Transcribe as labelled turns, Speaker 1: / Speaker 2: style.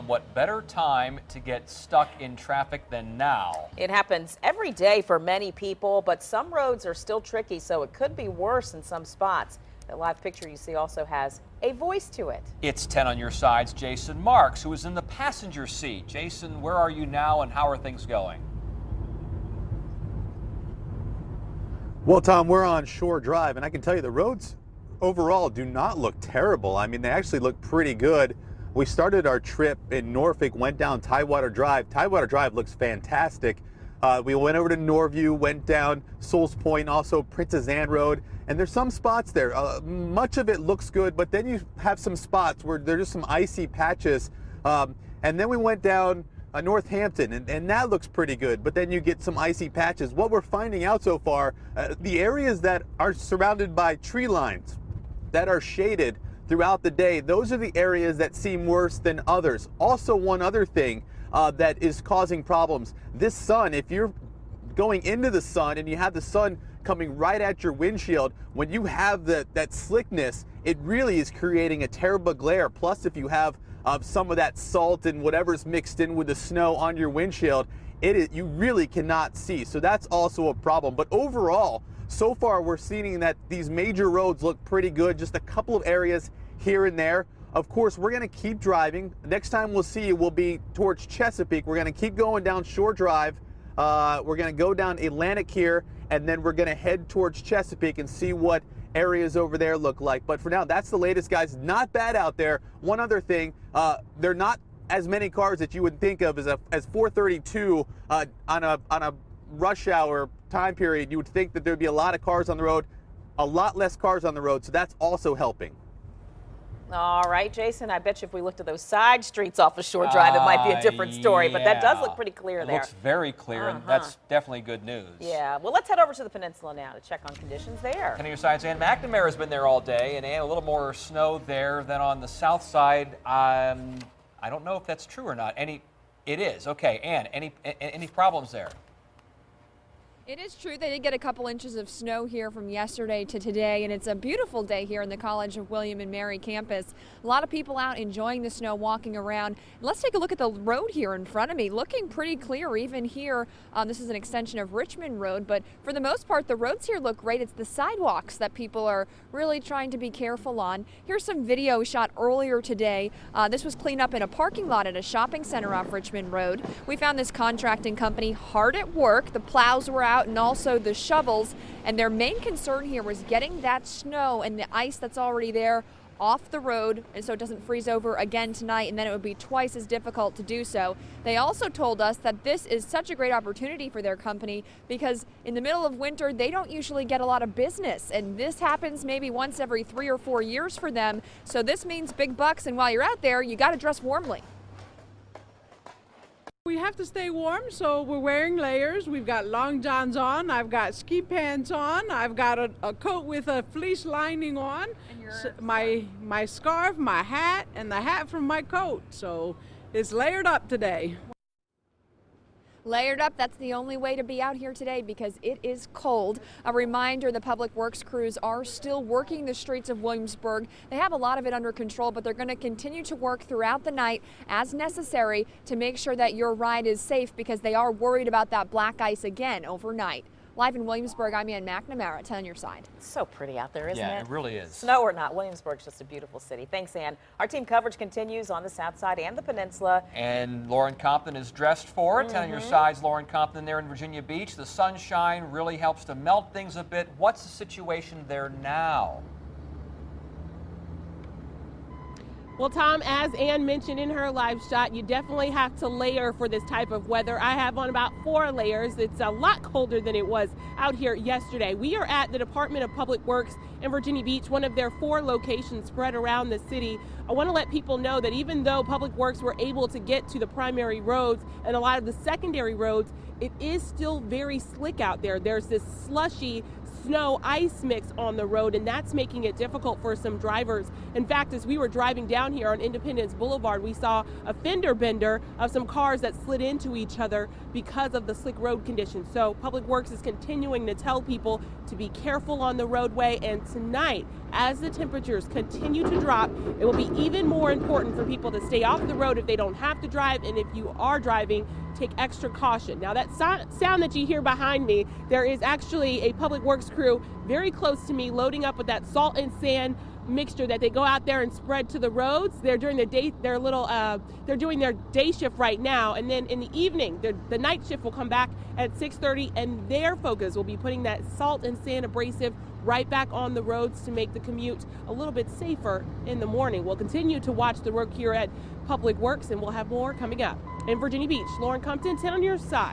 Speaker 1: What better time to get stuck in traffic than now?
Speaker 2: It happens every day for many people, but some roads are still tricky, so it could be worse in some spots. The live picture you see also has a voice to it.
Speaker 1: It's 10 on your side's Jason Marks, who is in the passenger seat. Jason, where are you now and how are things going?
Speaker 3: Well, Tom, we're on Shore Drive, and I can tell you the roads overall do not look terrible. I mean, they actually look pretty good. We started our trip in Norfolk, went down Tidewater Drive. Tidewater Drive looks fantastic. We went over to Norview, went down Souls Point, also Princess Anne Road, and there's some spots there. Much of it looks good, but then you have some spots where there's just some icy patches. And then we went down Northampton, and that looks pretty good, but then you get some icy patches. What we're finding out so far, the areas that are surrounded by tree lines, that are shaded throughout the day, those are the areas that seem worse than others. Also, one other thing that is causing problems, this sun, if you're going into the sun and you have the sun coming right at your windshield, when you have that slickness, it really is creating a terrible glare. Plus, if you have some of that salt and whatever's mixed in with the snow on your windshield, you really cannot see. So that's also a problem. But overall, so far we're seeing that these major roads look pretty good, just a couple of areas here and there. Of course, we're going to keep driving. Next time we'll see you will be towards Chesapeake. We're going to keep going down Shore Drive. We're going to go down Atlantic here, and then we're going to head towards Chesapeake and see what areas over there look like. But for now, that's the latest, guys. Not bad out there. One other thing, there are not as many cars that you would think of as 4:32 on a rush hour time period. You would think that there'd be a lot of cars on the road, a lot less cars on the road, so that's also helping.
Speaker 2: All right, Jason, I bet you if we looked at those side streets off of Shore Drive, it might be a different story, but that does look pretty clear there.
Speaker 1: It looks very clear, and that's definitely good news.
Speaker 2: Yeah, well, let's head over to the peninsula now to check on conditions there.
Speaker 1: 10 on your side's Ann McNamara has been there all day, and Ann, a little more snow there than on the south side. I don't know if that's true or not. It is. Okay, Ann, any problems there?
Speaker 4: It is true they did get a couple inches of snow here from yesterday to today, and it's a beautiful day here in the College of William and Mary campus. A lot of people out enjoying the snow, walking around. Let's take a look at the road here in front of me. Looking pretty clear even here. This is an extension of Richmond Road, but for the most part, the roads here look great. It's the sidewalks that people are really trying to be careful on. Here's some video shot earlier today. This was cleaned up in a parking lot at a shopping center off Richmond Road. We found this contracting company hard at work. The plows were out and also the shovels, and their main concern here was getting that snow and the ice that's already there off the road, and so it doesn't freeze over again tonight, and then it would be twice as difficult to do so. They also told us that this is such a great opportunity for their company because in the middle of winter they don't usually get a lot of business, and this happens maybe once every 3 or 4 years for them, so this means big bucks, and while you're out there you got to dress warmly.
Speaker 5: We have to stay warm, so we're wearing layers. We've got long johns on, I've got ski pants on, I've got a coat with a fleece lining on, my scarf, my hat, and the hat from my coat. So it's layered up today.
Speaker 4: Layered up, that's the only way to be out here today because it is cold. A reminder, the public works crews are still working the streets of Williamsburg. They have a lot of it under control, but they're going to continue to work throughout the night as necessary to make sure that your ride is safe because they are worried about that black ice again overnight. Live in Williamsburg, I'm Ann McNamara. 10 on your side.
Speaker 2: It's so pretty out there, isn't it?
Speaker 1: Yeah, it really is.
Speaker 2: Snow or not, Williamsburg's just a beautiful city. Thanks, Ann. Our team coverage continues on the south side and the peninsula.
Speaker 1: And Lauren Compton is dressed for it. 10 on your side's Lauren Compton there in Virginia Beach. The sunshine really helps to melt things a bit. What's the situation there now?
Speaker 6: Well, Tom, as Ann mentioned in her live shot, you definitely have to layer for this type of weather. I have on about 4 layers. It's a lot colder than it was out here yesterday. We are at the Department of Public Works in Virginia Beach, one of their 4 locations spread around the city. I want to let people know that even though Public Works were able to get to the primary roads and a lot of the secondary roads, it is still very slick out there. There's this slushy snow ice mix on the road, and that's making it difficult for some drivers. In fact, as we were driving down here on Independence Boulevard, we saw a fender bender of some cars that slid into each other because of the slick road conditions. So Public Works is continuing to tell people to be careful on the roadway, and tonight, as the temperatures continue to drop, it will be even more important for people to stay off the road if they don't have to drive, and if you are driving, take extra caution. Now that sound that you hear behind me, there is actually a Public Works crew very close to me loading up with that salt and sand mixture that they go out there and spread to the roads. They're doing their they're doing their day shift right now, and then in the evening, the night shift will come back at 6:30, and their focus will be putting that salt and sand abrasive right back on the roads to make the commute a little bit safer in the morning. We'll continue to watch the work here at Public Works, and we'll have more coming up. In Virginia Beach, Lauren Compton, 10 on your side.